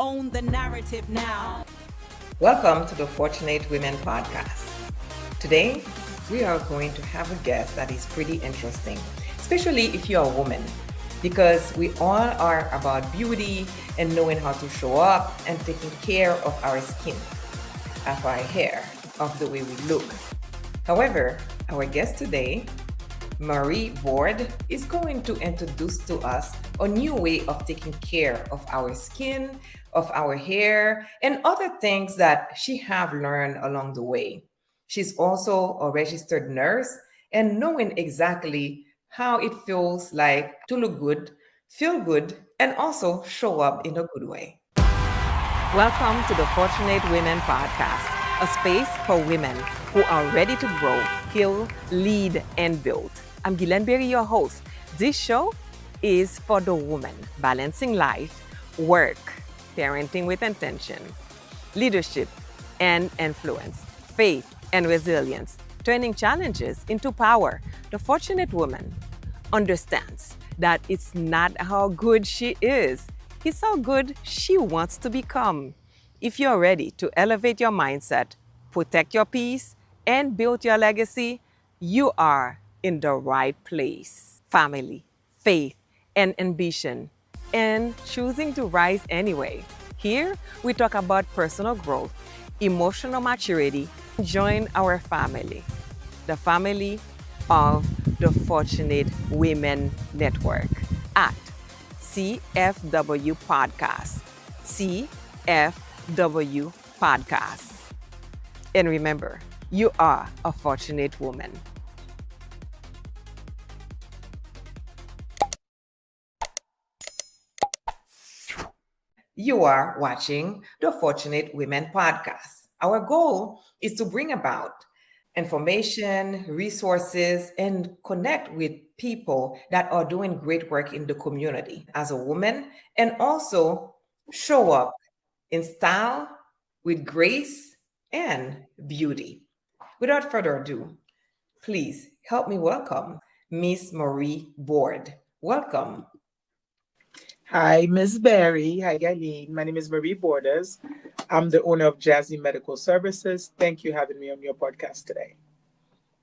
Own the narrative now. Welcome to the Fortunate Women Podcast. Today, we are going to have a guest that is pretty interesting, especially if you're a woman, because we all are about beauty and knowing how to show up and taking care of our skin, of our hair, of the way we look. However, our guest today, Marie Board, is going to introduce to us a new way of taking care of our skin, of our hair, and other things that she have learned along the way. She's also a registered nurse and knowing exactly how it feels like to look good, feel good, and also show up in a good way. Welcome to the Fortunate Women Podcast, a space for women who are ready to grow, heal, lead, and build. I'm Guylaine Berry, your host. This show is for the woman balancing life, work, parenting with intention, leadership and influence, faith and resilience, turning challenges into power. The fortunate woman understands that it's not how good she is, it's how good she wants to become. If you're ready to elevate your mindset, protect your peace, and build your legacy, you are in the right place. Family, faith, and ambition, and choosing to rise anyway. Here, we talk about personal growth, emotional maturity. Join our family, the family of the Fortunate Women Network at CFW Podcast. CFW Podcast. And remember, you are a fortunate woman. You are watching the Fortunate Women Podcast. Our goal is to bring about information, resources, and connect with people that are doing great work in the community as a woman, and also show up in style, with grace, and beauty. Without further ado, please help me welcome Miss Marie Board. Welcome. Hi, Miss Berry. Hi, Eileen. My name is Marie Borders. I'm the owner of Jazzy Medical Services. Thank you for having me on your podcast today.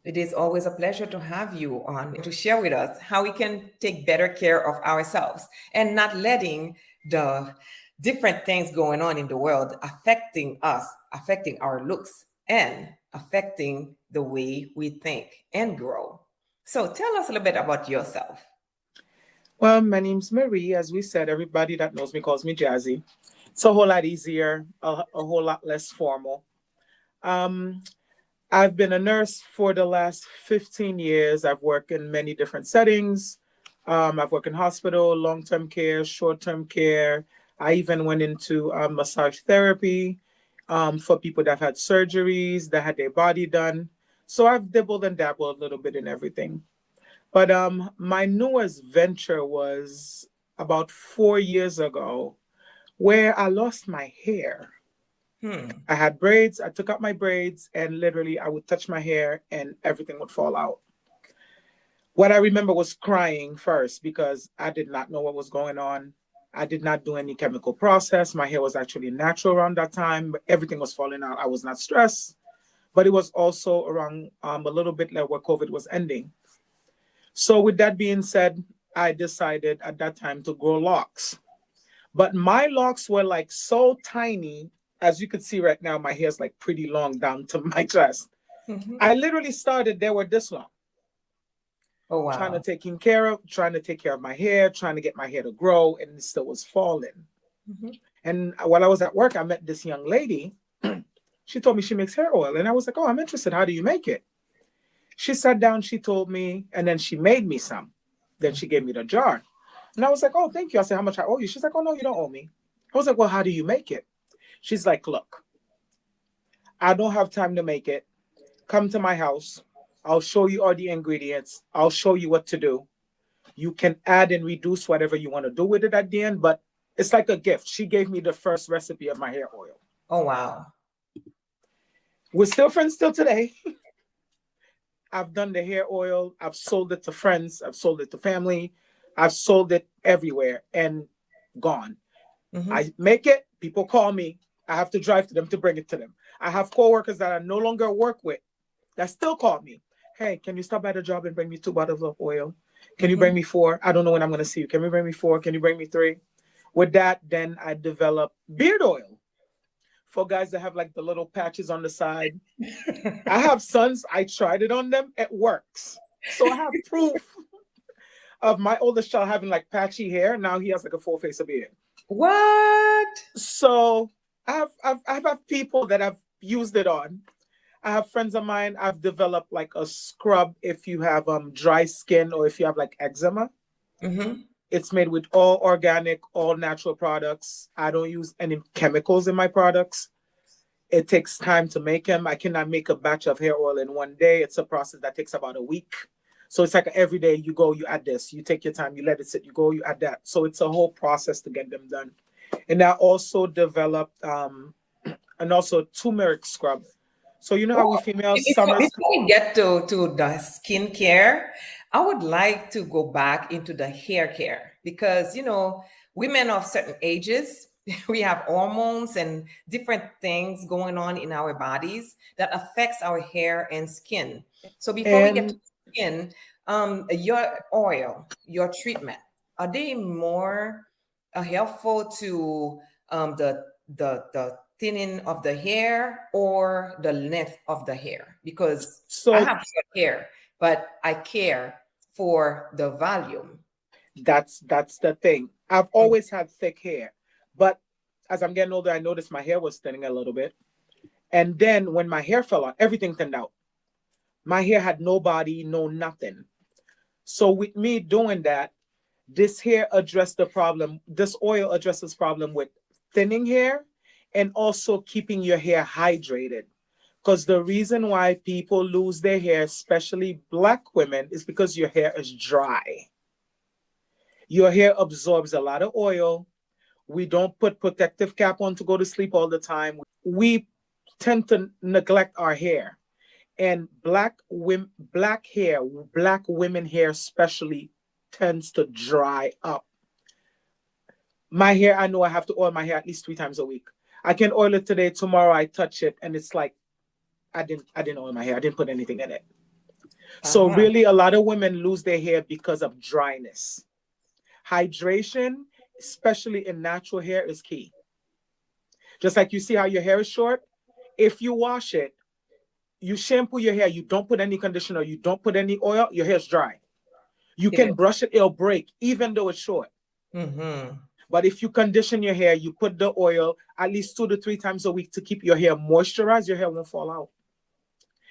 It is always a pleasure to have you on to share with us how we can take better care of ourselves and not letting the different things going on in the world affecting us, affecting our looks, and affecting the way we think and grow. So tell us a little bit about yourself. Well, my name's Marie. As we said, everybody that knows me calls me Jazzy. It's a whole lot easier, a whole lot less formal. Um, I've been a nurse for the last 15 years. I've worked in many different settings. I've worked in hospital, long-term care, short-term care. I even went into massage therapy for people that had surgeries, that had their body done. So I've dibbled and dabbled a little bit in everything. But my newest venture was about 4 years ago, where I lost my hair. Hmm. I had braids. I took out my braids, and literally I would touch my hair and everything would fall out. What I remember was crying first because I did not know what was going on. I did not do any chemical process. My hair was actually natural around that time, but everything was falling out. I was not stressed, but it was also around a little bit like where COVID was ending. So, with that being said, I decided at that time to grow locks. But my locks were like so tiny. As you can see right now, my hair's like pretty long down to my chest. Mhm. I literally started, they were this long, Oh, wow. trying to take care of my hair, trying to get my hair to grow, and it still was falling. Mhm. And while I was at work, I met this young lady. She told me she makes hair oil. And I was like, oh, I'm interested. How do you make it? She sat down, she told me, and then she made me some. Then she gave me the jar. And I was like, oh, thank you. I said, how much I owe you? She's like, oh, no, you don't owe me. I was like, well, how do you make it? She's like, look, I don't have time to make it. Come to my house. I'll show you all the ingredients. I'll show you what to do. You can add and reduce whatever you want to do with it at the end, but it's like a gift. She gave me the first recipe of my hair oil. Oh, wow. We're still friends still today. I've done the hair oil. I've sold it to friends. I've sold it to family. I've sold it everywhere and gone. Mhm. I make it. People call me. I have to drive to them to bring it to them. I have coworkers that I no longer work with that still call me. Hey, can you stop by the job and bring me 2 bottles of oil? Can you bring Mm-hmm. me 4? I don't know when I'm going to see you. Can you bring me 4? Can you bring me 3? With that, then I develop beard oil for guys that have like the little patches on the side. I have sons. I tried it on them. It works. So I have proof of my oldest child having like patchy hair. Now he has like a full face of beard. What? So I have people that I've used it on. I have friends of mine. I've developed like a scrub if you have dry skin or if you have like eczema. Mm-hmm. It's made with all organic, all natural products. I don't use any chemicals in my products. It takes time to make them. I cannot make a batch of hair oil in one day. It's a process that takes about a week. So it's like every day you go, you add this, you take your time, you let it sit, you go, you add that. So it's a whole process to get them done. And I also developed and also turmeric scrub. So you know how we Oh, females before, summers. before we get to the skincare, I would like to go back into the hair care because, women of certain ages, we have hormones and different things going on in our bodies that affects our hair and skin. So before we get to And skin, your oil, your treatment, are they more helpful to the thinning of the hair or the length of the hair? Because I so have short hair, but I care for the volume. that's the thing. I've always had thick hair, but as I'm getting older, I noticed my hair was thinning a little bit. And then when my hair fell out, everything thinned out. My hair had no body, no nothing. So with me doing that, this hair addressed the problem. This oil addresses problem with thinning hair and also keeping your hair hydrated. Because the reason why people lose their hair, especially black women, is because your hair is dry. Your hair absorbs a lot of oil. We don't put protective cap on to go to sleep all the time. We tend to neglect our hair. And black hair, black women hair especially tends to dry up. My hair, I know I have to oil my hair at least 3 times a week. I can oil it today, tomorrow I touch it, and it's like I didn't oil my hair. I didn't put anything in it. So Uh-huh. really, a lot of women lose their hair because of dryness. Hydration, especially in natural hair, is key. Just like you see how your hair is short, if you wash it, you shampoo your hair, you don't put any conditioner, you don't put any oil, your hair's dry. You It is. can brush it, it'll break, even though it's short. Mm-hmm. But if you condition your hair, you put the oil at least 2 to 3 times a week to keep your hair moisturized, your hair won't fall out.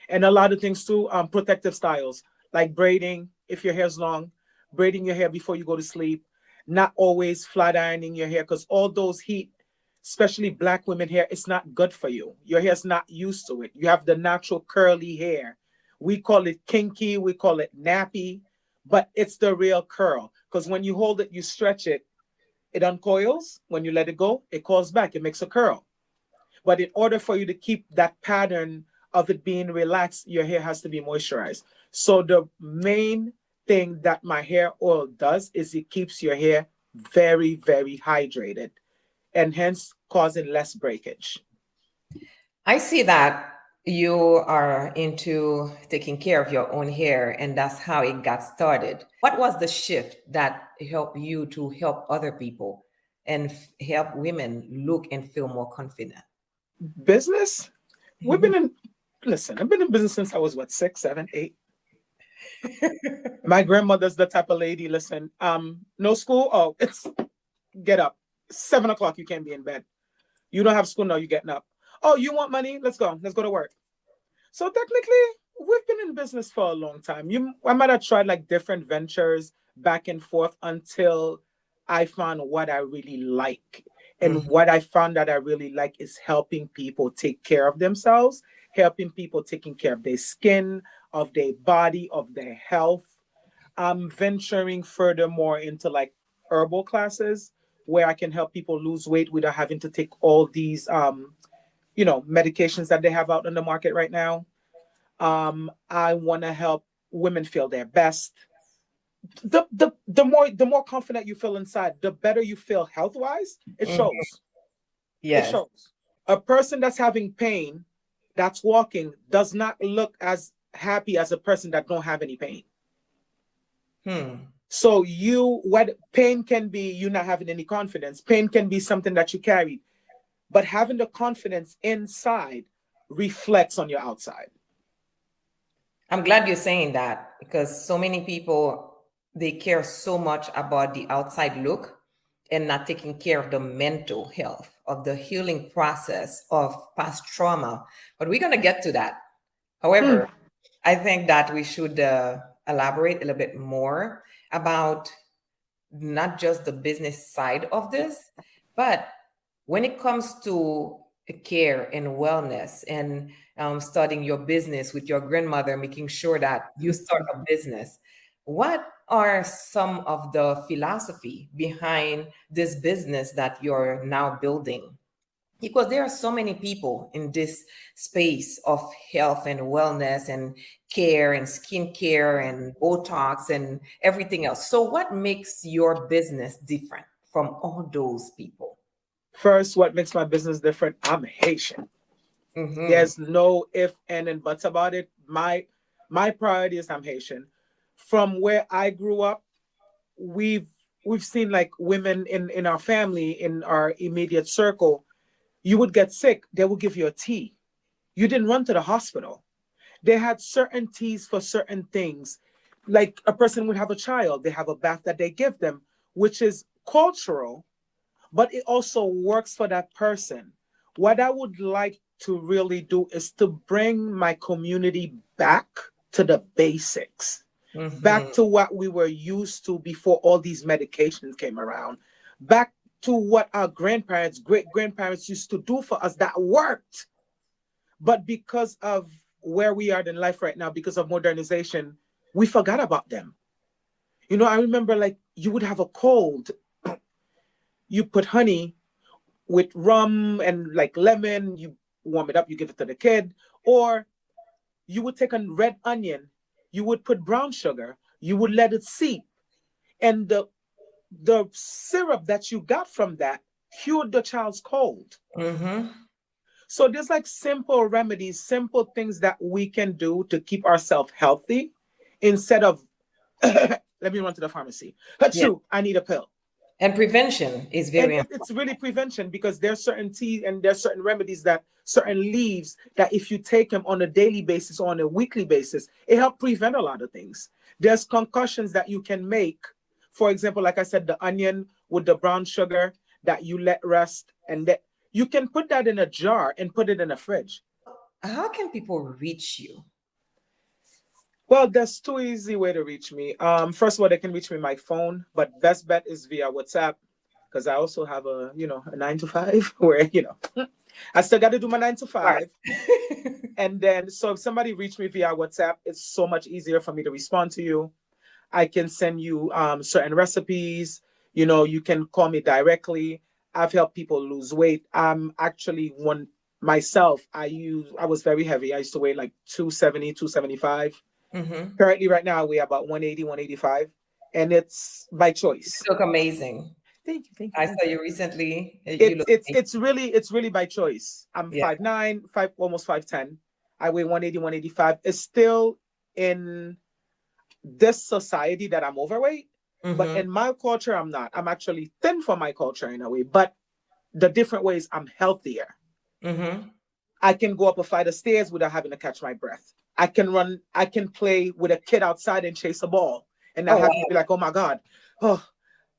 And a lot of things too, protective styles like braiding, if your hair's long, braiding your hair before you go to sleep, not always flat ironing your hair because all those heat, especially black women hair, it's not good for you. Your hair's not used to it. You have the natural curly hair. We call it kinky, we call it nappy, but it's the real curl because when you hold it, you stretch it, it uncoils. When you let it go, it coils back, it makes a curl. But in order for you to keep that pattern of it being relaxed, your hair has to be moisturized. So the main thing that my hair oil does is it keeps your hair very, very hydrated and hence causing less breakage. I see that you are into taking care of your own hair, and that's how it got started. What was the shift that helped you to help other people and help women look and feel more confident? Business? We've been in, listen, I've been in business since I was what, 6, 7, 8. My grandmother's the type of lady, listen, no school? Oh, it's get up. 7 o'clock, you can't be in bed. You don't have school, no, you're getting up. Oh, you want money? Let's go. Let's go to work. So technically, we've been in business for a long time. I might have tried like different ventures back and forth until I found what I really like. And Mhm. what I found that I really like is helping people take care of themselves, helping people taking care of their skin, of their body, of their health. I'm venturing furthermore into like herbal classes where I can help people lose weight without having to take all these medications that they have out in the market right now. I want to help women feel their best. The more confident you feel inside, the better you feel health wise. It Mhm. shows. It Yes. shows. A person that's having pain, that's walking, does not look as happy as a person that don't have any pain. Hmm. So what pain can be you not having any confidence. Pain can be something that you carry, but having the confidence inside reflects on your outside. I'm glad you're saying that because so many people they care so much about the outside look and not taking care of the mental health of the healing process of past trauma. But we're gonna get to that. Hmm. However, I think that we should elaborate a little bit more about not just the business side of this, but when it comes to care and wellness and starting your business with your grandmother, making sure that you start a business, what are some of the philosophy behind this business that you're now building? Because there are so many people in this space of health and wellness and care and skincare and Botox and everything else. So, what makes your business different from all those people? First, what makes my business different? I'm Haitian. Mm-hmm. There's no if, and buts about it. My priority is I'm Haitian. From where I grew up, we've we've seen like women in our family, in our immediate circle. You would get sick, they would give you a tea. You didn't run to the hospital. They had certain teas for certain things. Like a person would have a child, they have a bath that they give them, which is cultural, but it also works for that person. What I would like to really do is to bring my community back to the basics, back Mm-hmm. to what we were used to before all these medications came around, back to what our grandparents, great grandparents used to do for us that worked. But because of where we are in life right now, because of modernization, we forgot about them. I remember like you would have a cold, you put honey with rum and like lemon, you warm it up, you give it to the kid. Or you would take a red onion, you would put brown sugar, you would let it seep, and the syrup that you got from that cured the child's cold. Mm-hmm. So there's like simple remedies, simple things that we can do to keep ourselves healthy instead of let me run to the pharmacy. Yeah. Achoo, I need a pill. And prevention is And very important. it's really prevention because there's certain tea and there's certain remedies that certain leaves that if you take them on a daily basis or on a weekly basis, it helps prevent a lot of things. There's concussions that you can make. For example, like I said, the onion with the brown sugar that you let rest, and that you can put that in a jar and put it in a fridge. So, how can people reach you? Well, there's two easy way to reach me. First of all, they can reach me my phone, but best bet is via WhatsApp because I also have a 9 to 5 where I still got to do my nine to Right. five. And then, so if somebody reach me via WhatsApp, it's so much easier for me to respond to you. I can send you certain recipes. You can call me directly. I've helped people lose weight. I'm actually one myself. I was very heavy. I used to weigh like 270, 275. Mm-hmm. Currently, right now, I weigh about 180, 185. And it's by choice. You look amazing. Thank you, thank you, I thank saw you. you recently. You It's look it's amazing. it's really by choice. I'm Yeah. 5'9", almost 5'10". I weigh 180, 185. It's still in this society that I'm overweight, but Mm-hmm. in my culture, I'm not. I'm actually thin for my culture in a way, but the different ways I'm healthier. Mm-hmm. I can go up a flight of stairs without having to catch my breath. I can run, I can play with a kid outside and chase a ball and not Oh, having to wow. be like, oh my God. Oh,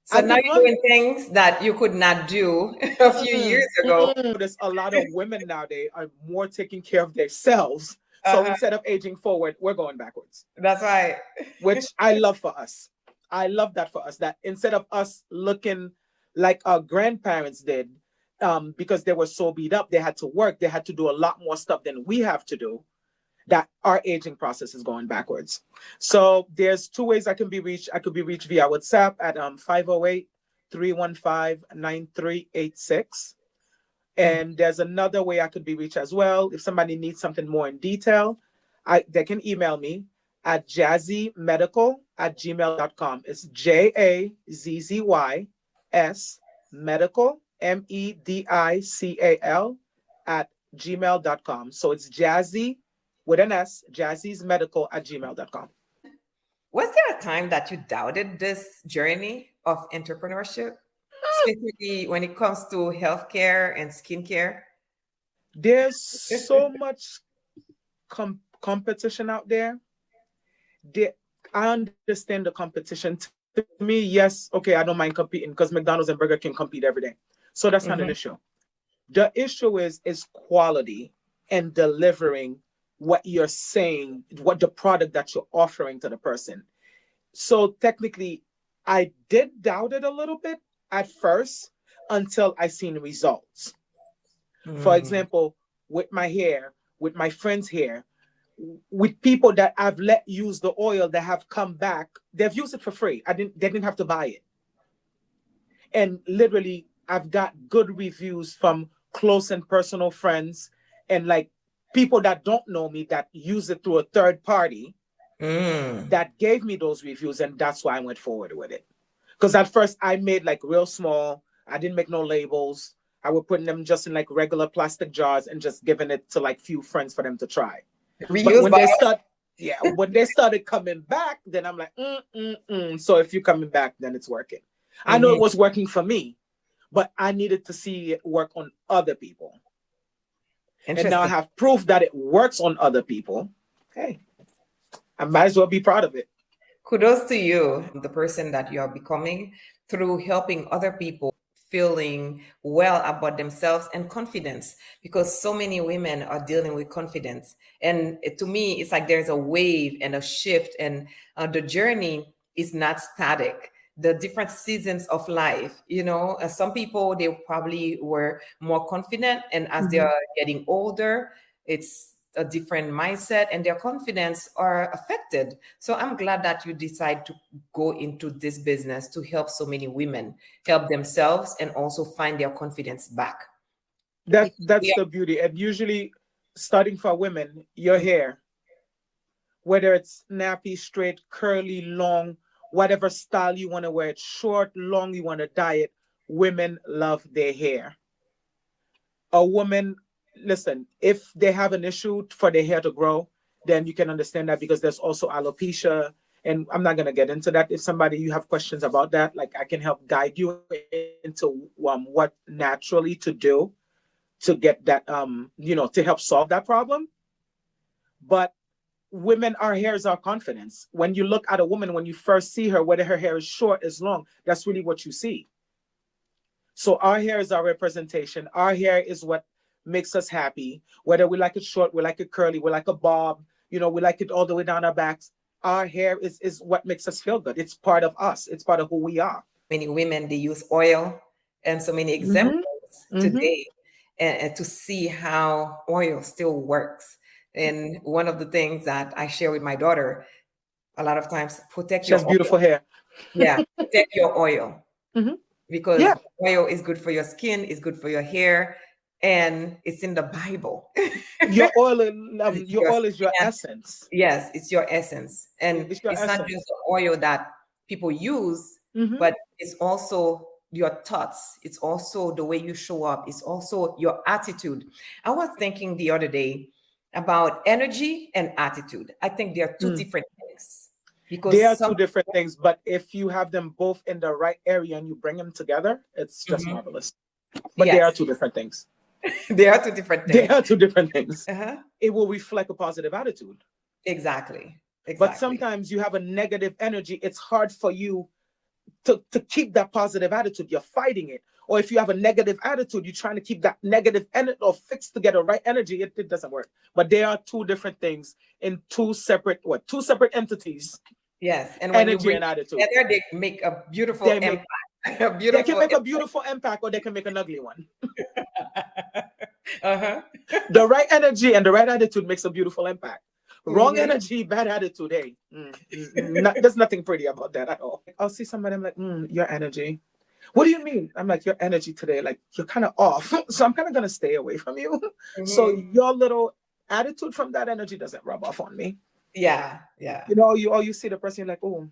So I now can you're run. doing things that you could not do a few Mm-mm, years ago. mm-mm. There's a lot of women nowadays are more taking care of themselves. So Uh-huh. instead of aging forward, we're going backwards, That's right. which I love for us. I love that for us, that instead of us looking like our grandparents did, because they were so beat up, they had to work, they had to do a lot more stuff than we have to do, that our aging process is going backwards. So there's two ways I can be reached. I could be reached via WhatsApp at 508 Mhm. And there's another way I could be reached as well. If somebody needs something more in detail, they can email me at jazzymedical@gmail.com. It's JAZZYS medical MEDICAL @gmail.com. So it's Jazzy with an S, Jazzy's Medical @gmail.com. Was there a time that you doubted this journey of entrepreneurship, especially when it comes to healthcare and skincare? There's so much competition out there. I understand the competition. To me, yes, okay, I don't mind competing because McDonald's and Burger King compete every day. So that's not an Mm-hmm. issue. The issue is quality and delivering what you're saying, what the product that you're offering to the person. So technically, I did doubt it a little bit at first until I seen results. For Mm. example, with my hair, with my friend's hair, with people that I've let use the oil that have come back, they've used it for free. They didn't have to buy it. And literally, I've got good reviews from close and personal friends and like people that don't know me that use it through a third party Mm. that gave me those reviews, and that's why I went forward with it. Because at first I made like real small, I didn't make no labels. I would put them just in like regular plastic jars and just giving it to like few friends for them to try. But Reuse when they bottles. start, yeah, when they started coming back, then I'm like, So if you're coming back, then it's working. I know it Mm-hmm. was working for me, but I needed to see it work on other people. And now I Interesting. have proof that it works on other people. Hey, I might as well be proud of it. Kudos to you, the person that you are becoming through helping other people feeling well about themselves and confidence, because so many women are dealing with confidence. And to me, it's like there's a wave and a shift, and the journey is not static. The different seasons of life, some people, they probably were more confident, and as they Mhm. are getting older, it's a different mindset and their confidence are affected. So I'm glad that you decide to go into this business to help so many women help themselves and also find their confidence back. Because That's the beauty. And usually, starting for women, your hair, whether it's nappy, straight, curly, long, whatever style you want to wear it, short, long, you want to dye it, women love their hair. A woman, listen, if they have an issue for their hair to grow, then you can understand that because there's also alopecia. And I'm not going to get into that. If somebody, you have questions about that, like I can help guide you into what naturally to do to get that, to help solve that problem. But women, our hair is our confidence. When you look at a woman, when you first see her, whether her hair is short, is long, that's really what you see. So our hair is our representation. Our hair is what makes us happy. Whether we like it short, we like it curly, we like a bob, we like it all the way down our backs. Our hair is what makes us feel good. It's part of us. It's part of who we are. many women, they use oil, and so many examples Mm-hmm. Mm-hmm. today, and to see how oil still works. And one of the things that I share with my daughter a lot of times, protect She your has oil. beautiful hair. Yeah, protect your oil, Mm-hmm. because Yeah. oil is good for your skin, it's good for your hair, and it's in the Bible. Your oil, It's your your oil is your skin. essence. Yes, it's your essence. And It's your it's not just essence. the oil that people use, Mm-hmm. but it's also your thoughts. It's also the way you show up. It's also your attitude. I was thinking the other day about energy and attitude. I think they are two Mm. different things, They because are some two different things, but if you have them both in the right area and you bring them together, it's just Mhm. marvelous. But they are Yes, two different things. they are two different They things. are two different things. Uh-huh. It will reflect a positive attitude. Exactly. But Exactly. sometimes you have a negative energy. It's hard for you to keep that positive attitude. You're fighting it. Or if you have a negative attitude, you're trying to keep that negative energy or fix to get a right energy. It doesn't work. But they are two different things in two separate entities, Yes. And when you energy bring and attitude. them together, they make a beautiful They make impact. A they can beautiful make a beautiful impact or they can make an ugly one. uh-huh. The right energy and the right attitude makes a beautiful impact. Wrong Hmm. energy, bad attitude. Hey, there's nothing pretty about that at all. I'll see somebody, I'm like, your energy. What do you mean? I'm like, your energy today, like you're kind of off. So I'm kind of gonna stay away from you. So Hmm. your little attitude from that energy doesn't rub off on me. Yeah, yeah. You see the person, you're like, oh,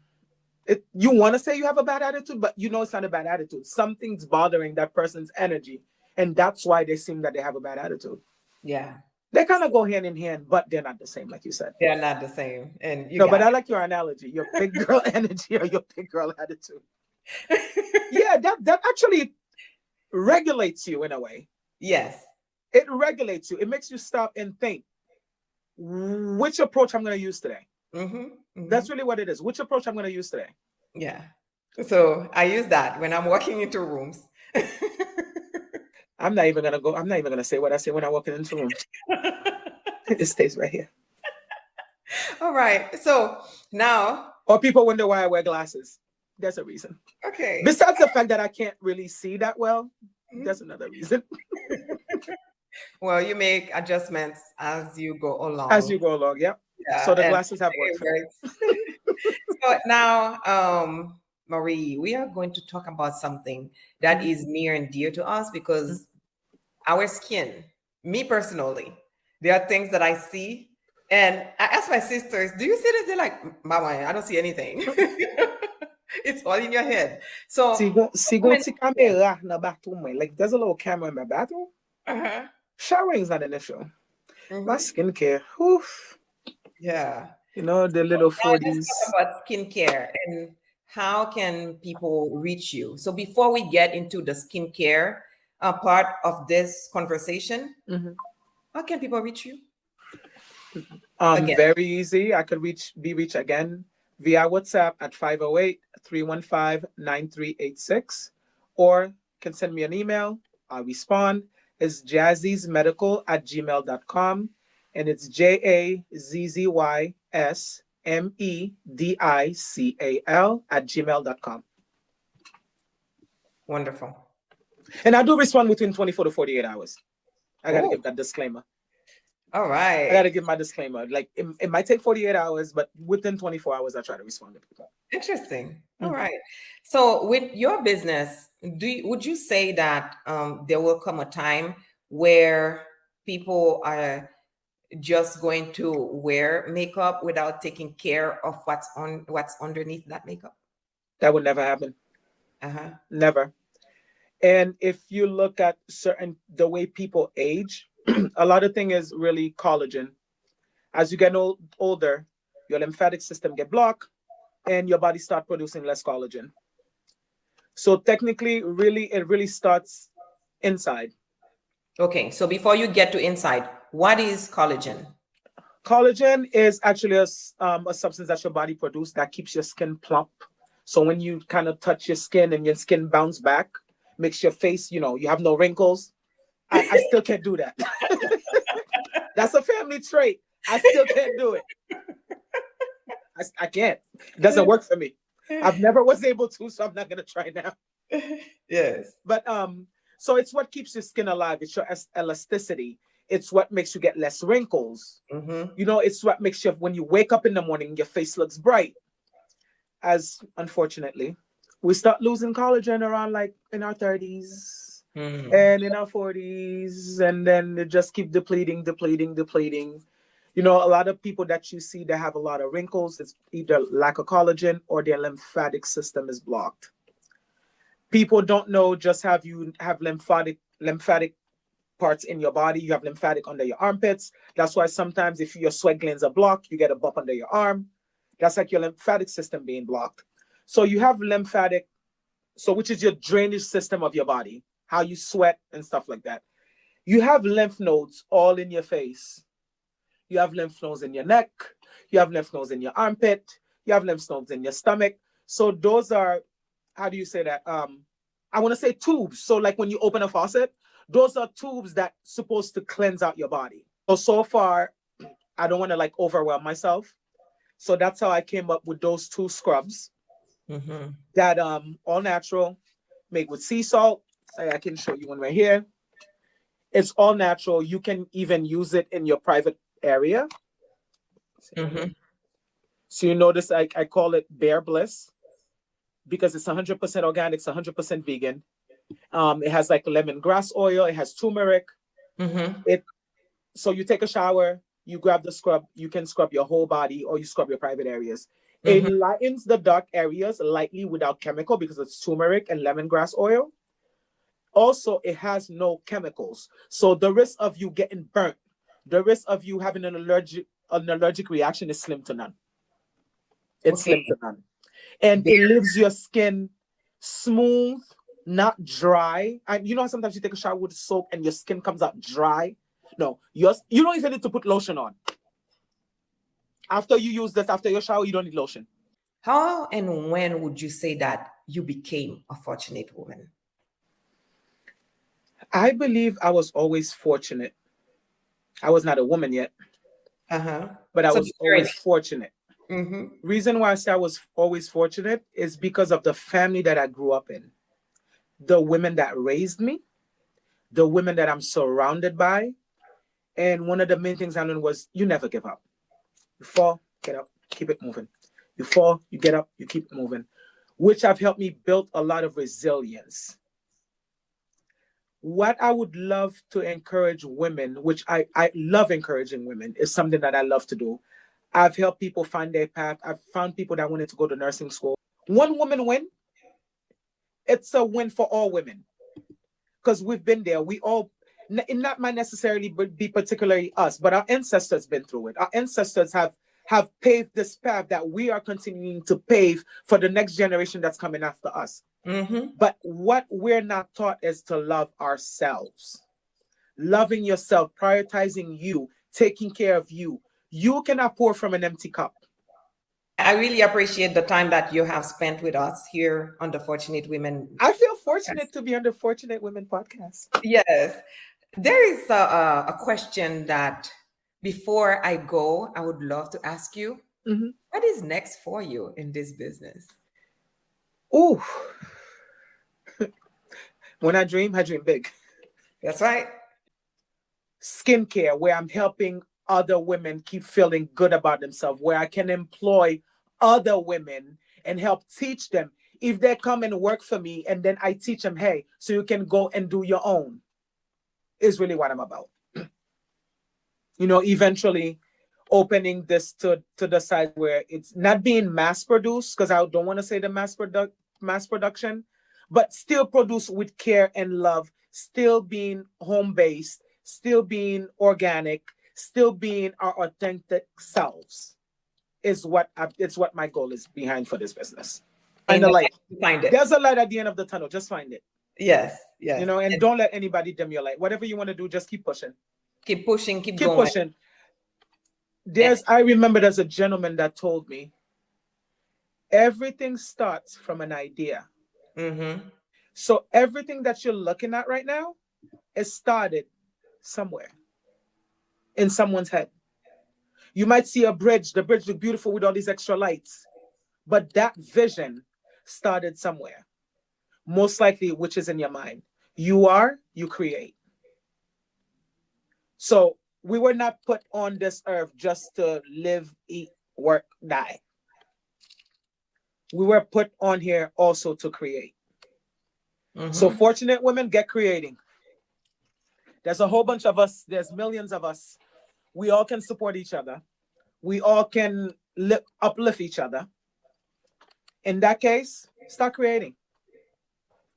You want to say you have a bad attitude, but you know it's not a bad attitude. Something's bothering that person's energy, and that's why they seem that they have a bad attitude. Yeah. They kind of go hand in hand, but they're not the same, like you said. They're not the same. And you No, but got I like your analogy, your big girl energy or your big girl attitude. Yeah, that actually regulates you in a way. Yes. It regulates you. It makes you stop and think, which approach I'm going to use today. That's really what it is. Which approach I'm going to use today. Yeah. So I use that when I'm walking into rooms. I'm not even going to say what I say when I walk into the room. It stays right here. All right. So now. Or people wonder why I wear glasses. There's a reason. Okay. Besides the fact that I can't really see that well, there's another reason. Well, you make adjustments as you go along. As you go along, yep. Yeah. So the glasses have worked. So now, Marie, we are going to talk about something that is near and dear to us because our skin, me personally, there are things that I see. And I ask my sisters, do you see this? They're like, Mama, I don't see anything. It's all in your head. So, camera in the bathroom. Like, there's a little camera in my bathroom. Showering is not an issue. My skincare, oof. Yeah. You know, the little 40s. Let's talk about skincare and how can people reach you. So before we get into the skincare part of this conversation, how can people reach you? Very easy. I could be reached again via WhatsApp at 508-315-9386, or can send me an email. I'll respond. It's jazzy'smedical@gmail.com, and it's JAZZYSMEDICAL@gmail.com. Wonderful. And I do respond within 24 to 48 hours. I got to give that disclaimer. All right. I got to give my disclaimer. Like, it might take 48 hours, but within 24 hours, I try to respond to people. Interesting. All right. So with your business, would you say that there will come a time where people are just going to wear makeup without taking care of what's underneath that makeup? That would never happen. Never. And if you look at the way people age, a lot of thing is really collagen. As you get older, your lymphatic system get blocked and your body start producing less collagen. So technically, it really starts inside. Okay, so before you get to inside, what is collagen? Collagen is actually a substance that your body produces that keeps your skin plump. So when you kind of touch your skin and your skin bounce back, makes your face, you have no wrinkles. I still can't do that. That's a family trait. I still can't do it. I can't. It doesn't work for me. I've never was able to, so I'm not gonna try now. Yes. But so it's what keeps your skin alive. It's your elasticity. It's what makes you get less wrinkles. It's what makes you, when you wake up in the morning, your face looks bright. As unfortunately, we start losing collagen around like in our 30s. And in our 40s, and then they just keep depleting. A lot of people that you see that have a lot of wrinkles, it's either lack of collagen or their lymphatic system is blocked. People don't know just you have lymphatic parts in your body. You have lymphatic under your armpits. That's why sometimes if your sweat glands are blocked, you get a bump under your arm. That's like your lymphatic system being blocked. So you have lymphatic, which is your drainage system of your body, how you sweat and stuff like that. You have lymph nodes all in your face. You have lymph nodes in your neck. You have lymph nodes in your armpit. You have lymph nodes in your stomach. So those are, how do you say that? I want to say tubes. So like when you open a faucet, those are tubes that supposed to cleanse out your body. So far, I don't want to like overwhelm myself. So that's how I came up with those 2 scrubs that all natural, made with sea salt. I can show you one right here. It's all natural. You can even use it in your private area. So you notice I call it Bear Bliss because it's 100% organic, it's 100% vegan. It has like lemongrass oil. It has turmeric. So you take a shower, you grab the scrub. You can scrub your whole body or you scrub your private areas. It Mm-hmm. lightens the dark areas lightly without chemical because it's turmeric and lemongrass oil. Also, it has no chemicals. So the risk of you getting burnt, the risk of you having an allergic reaction is slim to none. It's Okay. slim to none. And it leaves your skin smooth, not dry. And you know how sometimes you take a shower with soap and your skin comes out dry? No, you don't even need to put lotion on. After you use this, after your shower, you don't need lotion. How and when would you say that you became a fortunate woman? I believe I was always fortunate. I was not a woman yet, Uh-huh. but I So was the journey. always fortunate. Mm-hmm. Reason why I say I was always fortunate is because of the family that I grew up in, the women that raised me, the women that I'm surrounded by. And one of the main things I learned was you never give up. You fall, get up, keep it moving. You fall, you get up, you keep it moving, which have helped me build a lot of resilience. What I would love to encourage women, which I love encouraging women, is something that I love to do. I've helped people find their path. I've found people that wanted to go to nursing school. One woman win, it's a win for all women because we've been there. We all, it not might necessarily be particularly us, but our ancestors been through it. Our ancestors have paved this path that we are continuing to pave for the next generation that's coming after us. Mm-hmm. But what we're not taught is to love ourselves. Loving yourself, prioritizing you, taking care of you. You cannot pour from an empty cup. I really appreciate the time that you have spent with us here on the Fortunate Women. I feel fortunate to be on the Fortunate Women podcast. Yes. There is a question that before I go, I would love to ask you. Mhm. What is next for you in this business? Ooh, when I dream big. That's right. Skincare, where I'm helping other women keep feeling good about themselves, where I can employ other women and help teach them. If they come and work for me and then I teach them, hey, so you can go and do your own, is really what I'm about. Eventually opening this to the side where it's not being mass produced, because I don't want to say the mass production, but still produced with care and love, still being home based, still being organic, still being our authentic selves it's what my goal is behind for this business. Find And the light. find it. There's a light at the end of the tunnel. Just find it. Yes, yes. And don't let anybody dim your light. Whatever you want to do, just keep pushing. Keep pushing, keep Keep going. pushing. I remember there's a gentleman that told me everything starts from an idea. Mm-hmm. So everything that you're looking at right now, it started somewhere in someone's head. You might see a bridge. The bridge look beautiful with all these extra lights, but that vision started somewhere, most likely, which is in your mind. You create. So we were not put on this earth just to live, eat, work, die. We were put on here also to create. Mm-hmm. So fortunate women, get creating. There's a whole bunch of us. There's millions of us. We all can support each other. We all can uplift each other. In that case, start creating.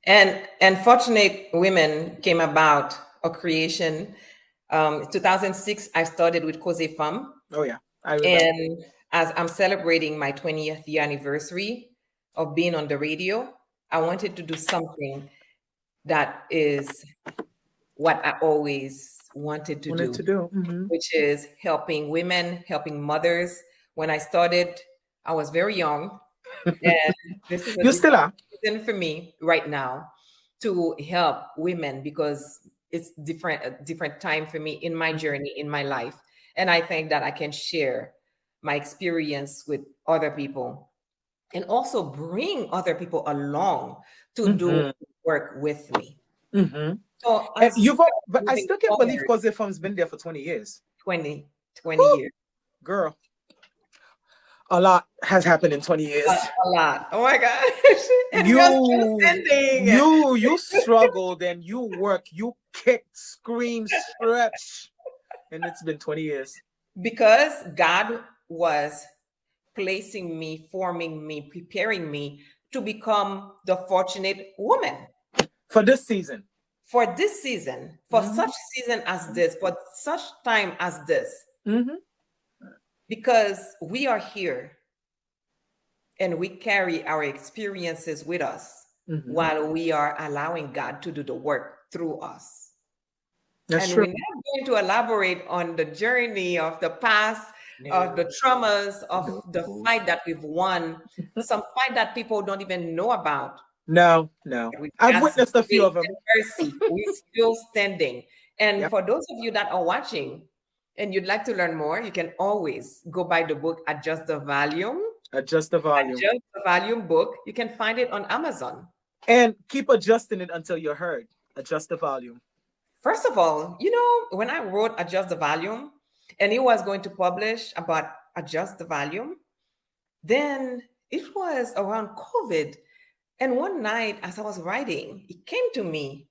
And Fortunate Women came about a creation. 2006, I started with Cause Femme. Oh yeah, I remember. And as I'm celebrating my 20th year anniversary of being on the radio, I wanted to do something that is what I always wanted to do, Mm-hmm. which is helping women, helping mothers. When I started, I was very young, and this is a You still are. reason for me right now to help women because it's a different time for me in my journey in my life, and I think that I can share my experience with other people and also bring other people along to do work with me. Mm-hmm. So And as but I moving still can't believe forward, Cause Farm's been there for 20 years. 20 Woo! years. Girl, a lot has happened in 20 years. A lot. Oh my gosh. And we are still standing. You struggled and you worked, you kicked, screamed, stretched, and it's been 20 years. Because God was placing me, forming me, preparing me to become the fortunate woman For this season. for this season, for such season as this, for such time as this, Mm-hmm. because we are here and we carry our experiences with us Mm-hmm. while we are allowing God to do the work through us. That's And true. we're not going to elaborate on the journey of the past, of the No. traumas, of the No. fight that we've won, some fight that people don't even know about. No, no. But with I've God's witnessed a few grace of them. and mercy, we're still standing. And Yep. for those of you that are watching and you'd like to learn more, you can always go buy the book, Adjust the Volume. Adjust the volume. Adjust the Volume book. You can find it on Amazon. And keep adjusting it until you're heard. Adjust the volume. First of all, you know, when I wrote Adjust the Volume and he was going to publish about Adjust the Volume, then it was around COVID. And one night, as I was writing, it came to me,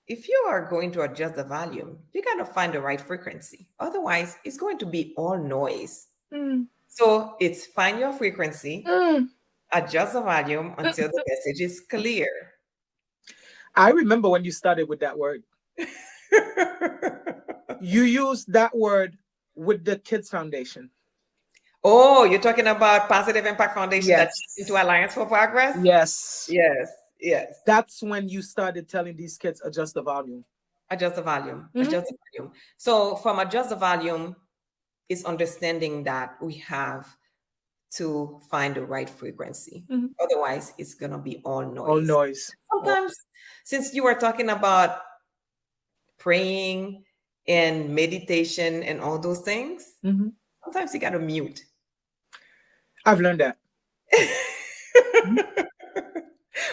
if you are going to adjust the volume, you got to find the right frequency. Otherwise, it's going to be all noise. Mm. So it's find your frequency, Mm. adjust the volume until the message is clear. I remember when you started with that word. You used that word with the Kids Foundation. Oh, you're talking about Positive Impact Foundation Yes. that's into Alliance for Progress? Yes. Yes, yes. That's when you started telling these kids adjust the volume. Adjust the volume, Mhm. adjust the volume. So from adjust the volume is understanding that we have to find the right frequency. Mhm. Otherwise, it's going to be all noise. All noise. Sometimes, since you were talking about praying and meditation and all those things, Mhm. sometimes you got to mute. I've learned that.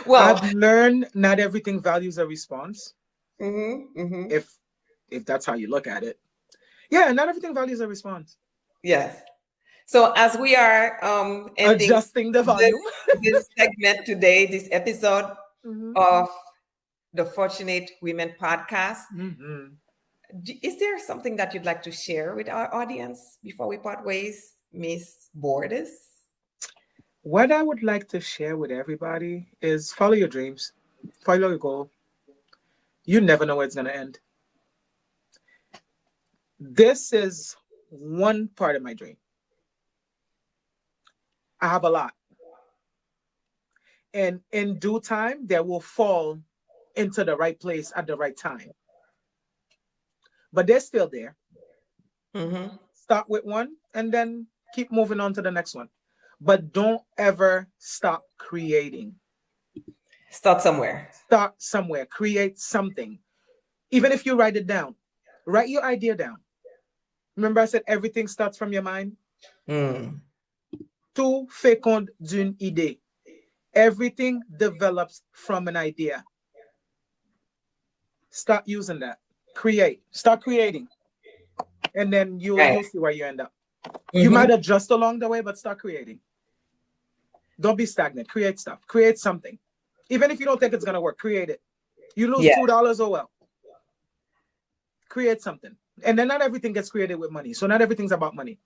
Well, I've learned not everything values a response. If that's how you look at it. Yeah, not everything values a response. yes. So as we are ending Adjusting the volume. this segment today, this episode Mhm. of the Fortunate Women podcast, Mhm. is there something that you'd like to share with our audience before we part ways, Miss Borders? What I would like to share with everybody is follow your dreams, follow your goal. You never know where it's going to end. This is one part of my dream. I have a lot. And in due time, they will fall into the right place at the right time. But they're still there. Mm-hmm. Start with one and then keep moving on to the next one. But don't ever stop creating. Start somewhere. Start somewhere. Create something. Even if you write it down, write your idea down. Remember I said everything starts from your mind? Mm. Tout féconde d'une idée. Everything develops from an idea. Start using that. Create. Start creating. And then you'll see where you end up. You might adjust along the way, but start creating. Don't be stagnant. Create stuff. Create something. Even if you don't think it's gonna work, create it. You lose $2, oh well. Create something. And then not everything gets created with money. So not everything's about money.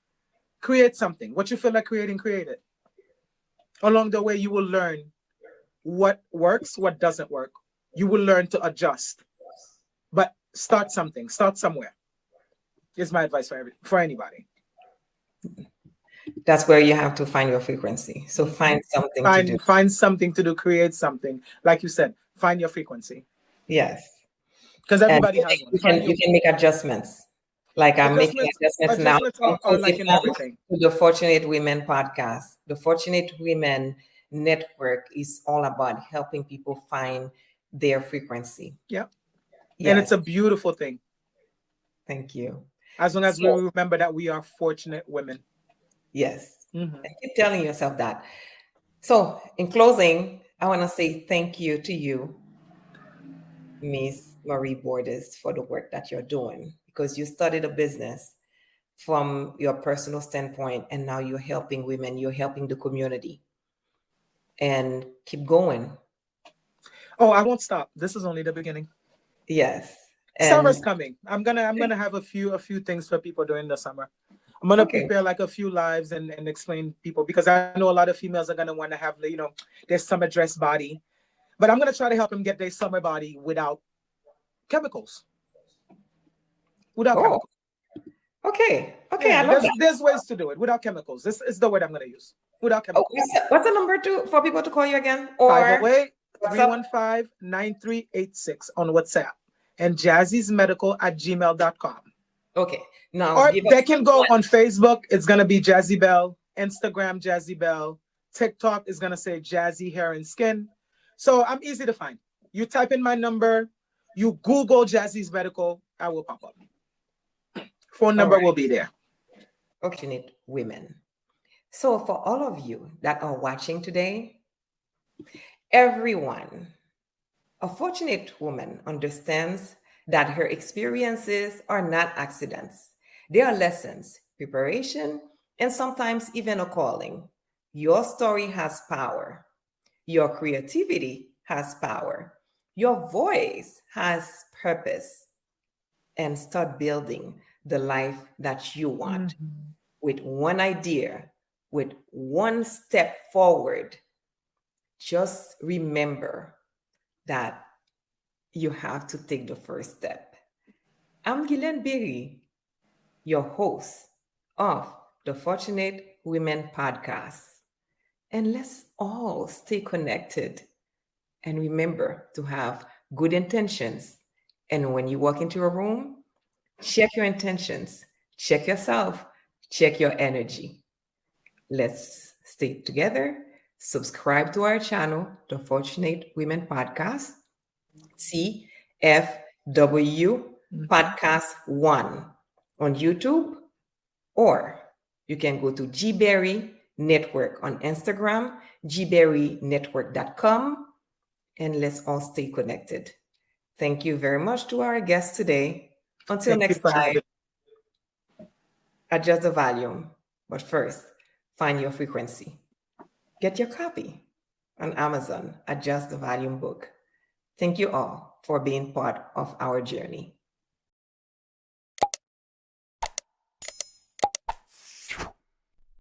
Create something. What you feel like creating, create it. Along the way, you will learn what works, what doesn't work. You will learn to adjust. But start something. Start somewhere. Is my advice for anybody. That's where you have to find your frequency. So find something to do. Find something to do. Create something. Like you said, find your frequency. Yes. Because everybody has one. You can make adjustments. Like I'm making adjustments now. Are like in everything. To the Fortunate Women podcast. The Fortunate Women Network is all about helping people find their frequency. Yeah. Yes. And it's a beautiful thing. Thank you. As long as we remember that we are fortunate women. Yes. And keep telling yourself that. So in closing, I want to say thank you to you, Miss Marie Borders, for the work that you're doing, because you started a business from your personal standpoint, and now you're helping women, you're helping the community. And keep going. Oh, I won't stop. This is only the beginning. Yes. Summer's coming. I'm gonna have a few things for people during the summer. I'm gonna Okay. prepare like a few lives and explain people because I know a lot of females are gonna want to have their summer dress body, but I'm gonna try to help them get their summer body without chemicals. Without Oh, chemicals. okay. Okay, I Yeah, love that. there's ways to do it without chemicals. This is the word I'm gonna use. Without Oh, chemicals. what's the number for people to call you again? Five Or zero eight what's three up? one five 9386 on WhatsApp and jazzysmedical@gmail.com. Okay. Now Or give us they can go one. on Facebook. It's gonna be Jazzy Bell. Instagram Jazzy Bell. TikTok is gonna say Jazzy Hair and Skin. So I'm easy to find. You type in my number, you Google Jazzy's Medical, I will pop up. Phone All number right. will be there. Fortunate women. So for all of you that are watching today, everyone, a fortunate woman understands that her experiences are not accidents. They are lessons, preparation, and sometimes even a calling. Your story has power. Your creativity has power. Your voice has purpose. And start building the life that you want Mhm. with one idea, with one step forward. Just remember that you have to take the first step. I'm Guylaine Berry, your host of the Fortunate Women podcast. And let's all stay connected and remember to have good intentions. And when you walk into a room, check your intentions, check yourself, check your energy. Let's stay together. Subscribe to our channel, the Fortunate Women Podcast, CFW Mhm. Podcast 1 on YouTube, or you can go to Gberry Network on Instagram, gberrynetwork.com, and let's all stay connected. Thank you very much to our guests today. Until Thank you next for time, having adjust the volume. But first, find your frequency. Get your copy on Amazon, Adjust the Volume book. Thank you all for being part of our journey.